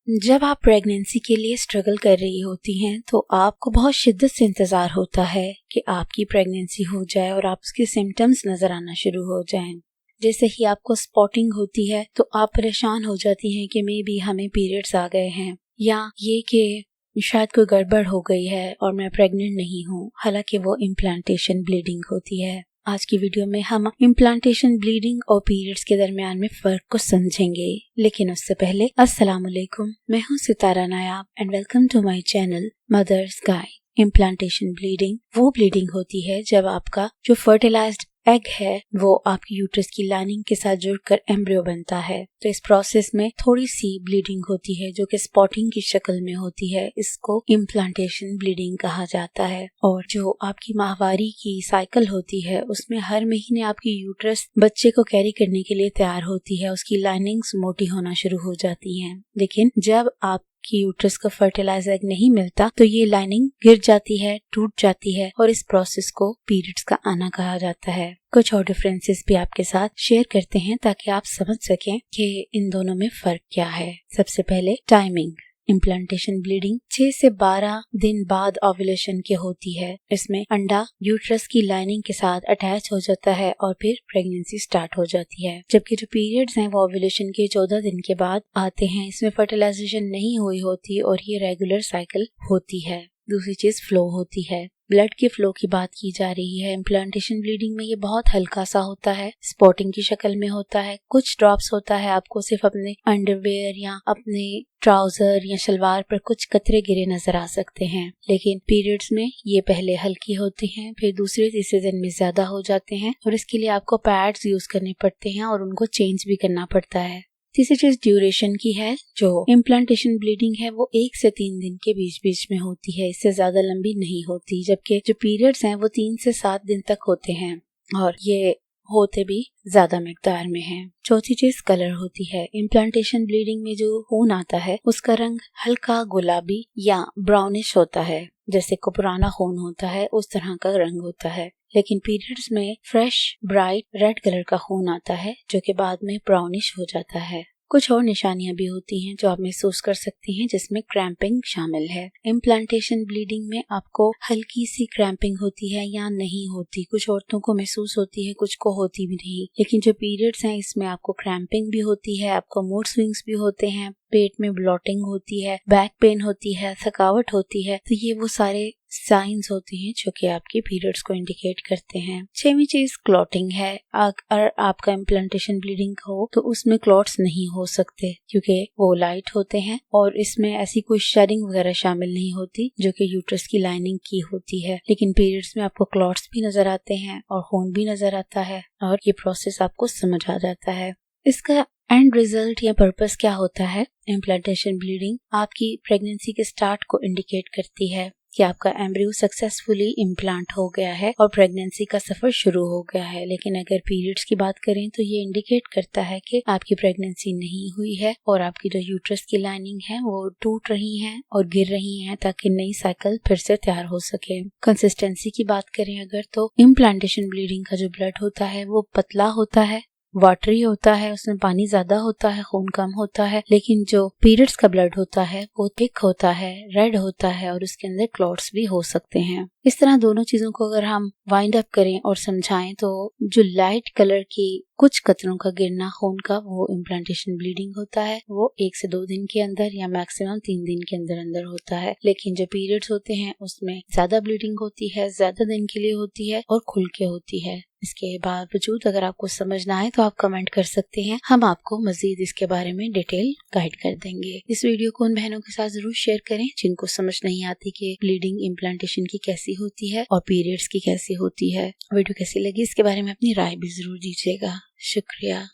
जब आप प्रेगनेंसी के लिए स्ट्रगल कर रही होती हैं तो आपको बहुत शिद्दत से इंतजार होता है कि आपकी प्रेगनेंसी हो जाए और आप उसके सिम्टम्स नजर आना शुरू हो जाएं। जैसे ही आपको स्पॉटिंग होती है तो आप परेशान हो जाती हैं कि मे बी हमें पीरियड्स आ गए हैं या ये कि शायद कोई गड़बड़ हो गई है और मैं प्रेग्नेंट नहीं हूँ, हालांकि वो इम्प्लांटेशन ब्लीडिंग होती है। आज की वीडियो में हम इम्प्लांटेशन ब्लीडिंग और पीरियड्स के दरमियान में फर्क को समझेंगे, लेकिन उससे पहले अस्सलाम वालेकुम, मैं हूँ Sitara Nayab and welcome to my channel mother's guide. Implantation bleeding वो ब्लीडिंग होती है जब आपका जो फर्टिलाइज्ड एग है वो आपकी यूट्रस की लाइनिंग के साथ जुड़कर एम्ब्रियो बनता है। तो इस प्रोसेस में थोड़ी सी ब्लीडिंग होती है जो कि स्पॉटिंग की शक्ल में होती है। इसको इम्प्लांटेशन ब्लीडिंग कहा जाता है। और जो आपकी माहवारी की साइकिल होती है उसमें हर महीने आपकी यूट्रस बच्चे को कैरी करने के लिए तैयार होती है, उसकी लाइनिंग्स मोटी होना शुरू हो जाती हैं। लेकिन जब आप कि यूट्रस को फर्टिलाइज एग नहीं मिलता तो ये लाइनिंग गिर जाती है, टूट जाती है और इस प्रोसेस को पीरियड्स का आना कहा जाता है। कुछ और डिफरेंसेस भी आपके साथ शेयर करते हैं ताकि आप समझ सकें कि इन दोनों में फर्क क्या है। सबसे पहले टाइमिंग। इम्प्लांटेशन ब्लीडिंग 6 से 12 दिन बाद ओव्यूलेशन की होती है। इसमें अंडा यूट्रस की लाइनिंग के साथ अटैच हो जाता है और फिर प्रेगनेंसी स्टार्ट हो जाती है। जबकि जो पीरियड्स हैं वो ओव्यूलेशन के 14 दिन के बाद आते हैं। इसमें फर्टिलाइजेशन नहीं हुई होती और ये रेगुलर साइकिल होती है। दूसरी चीज फ्लो होती है। ब्लड के फ्लो की बात की जा रही है। इम्प्लांटेशन ब्लीडिंग में ये बहुत हल्का सा होता है, स्पॉटिंग की शक्ल में होता है, कुछ ड्रॉप्स होता है। आपको सिर्फ अपने अंडरवेयर या अपने ट्राउजर या शलवार पर कुछ कतरे गिरे नजर आ सकते हैं। लेकिन पीरियड्स में ये पहले हल्की होती हैं, फिर दूसरे तीसरे दिन में ज्यादा हो जाते हैं और इसके लिए आपको पैड्स यूज करने पड़ते हैं और उनको चेंज भी करना पड़ता है। तीसरी चीज ड्यूरेशन की है। जो इम्प्लांटेशन ब्लीडिंग है वो 1 से 3 दिन के बीच बीच में होती है, इससे ज्यादा लंबी नहीं होती। जबकि जो पीरियड्स हैं वो 3 से 7 दिन तक होते हैं और ये होते भी ज्यादा मिकदार में हैं। चौथी चीज कलर होती है। इम्प्लांटेशन ब्लीडिंग में जो खून आता है उसका रंग हल्का गुलाबी या ब्राउनिश होता है, जैसे को पुराना खून होता है उस तरह का रंग होता है। लेकिन पीरियड्स में फ्रेश ब्राइट रेड कलर का खून आता है जो कि बाद में ब्राउनिश हो जाता है। कुछ और निशानियां भी होती हैं जो आप महसूस कर सकती हैं, जिसमें क्रैम्पिंग शामिल है। इम्प्लांटेशन ब्लीडिंग में आपको हल्की सी क्रैम्पिंग होती है या नहीं होती। कुछ औरतों को महसूस होती है, कुछ को होती भी नहीं। लेकिन जो पीरियड्स हैं इसमें आपको क्रैम्पिंग भी होती है, आपको मूड स्विंग्स भी होते हैं, पेट में ब्लॉटिंग होती है, बैक पेन होती है, थकावट होती है। तो ये वो सारे साइंस होते हैं जो कि आपकी पीरियड्स को इंडिकेट करते हैं। 6वीं चीज क्लॉटिंग है। अगर आपका इम्प्लांटेशन ब्लीडिंग हो तो उसमें क्लॉट्स नहीं हो सकते क्योंकि वो लाइट होते हैं और इसमें ऐसी कोई शेडिंग वगैरह शामिल नहीं होती जो कि यूट्रस की लाइनिंग की होती है। लेकिन पीरियड्स में आपको क्लॉट्स भी नजर आते हैं और खून भी नजर आता है और ये प्रोसेस आपको समझ आ जाता है। इसका एंड रिजल्ट या पर्पस क्या होता है? इम्प्लांटेशन ब्लीडिंग आपकी प्रेगनेंसी के स्टार्ट को इंडिकेट करती है कि आपका एम्ब्रियो सक्सेसफुली इम्प्लांट हो गया है और प्रेगनेंसी का सफर शुरू हो गया है। लेकिन अगर पीरियड्स की बात करें तो ये इंडिकेट करता है कि आपकी प्रेगनेंसी नहीं हुई है और आपकी जो यूट्रस की लाइनिंग है वो टूट रही है और गिर रही है ताकि नई साइकिल फिर से तैयार हो सके। कंसिस्टेंसी की बात करें अगर तो इम्प्लांटेशन ब्लीडिंग का जो ब्लड होता है वो पतला होता है, वाटरी होता है, उसमें पानी ज्यादा होता है, खून कम होता है। लेकिन जो पीरियड्स का ब्लड होता है वो थिक होता है, रेड होता है और उसके अंदर क्लॉट्स भी हो सकते हैं। इस तरह दोनों चीजों को अगर हम वाइंड अप करें और समझाएं तो जो लाइट कलर की कुछ कतरों का गिरना खून का वो इम्प्लांटेशन ब्लीडिंग होता है। वो 1 से 2 दिन के अंदर या मैक्सिमम 3 दिन के अंदर अंदर होता है। लेकिन जो पीरियड्स होते हैं उसमें ज्यादा ब्लीडिंग होती है, ज्यादा दिन के लिए होती है और खुल के होती है। इसके बावजूद अगर आपको समझ ना आए तो आप कमेंट कर सकते हैं, हम आपको मजीद इसके बारे में डिटेल गाइड कर देंगे। इस वीडियो को उन बहनों के साथ जरूर शेयर करें जिनको समझ नहीं आती कि ब्लीडिंग इम्प्लांटेशन की कैसी होती है और पीरियड्स की कैसी होती है। वीडियो कैसी लगी इसके बारे में अपनी राय भी जरूर दीजिएगा। शुक्रिया।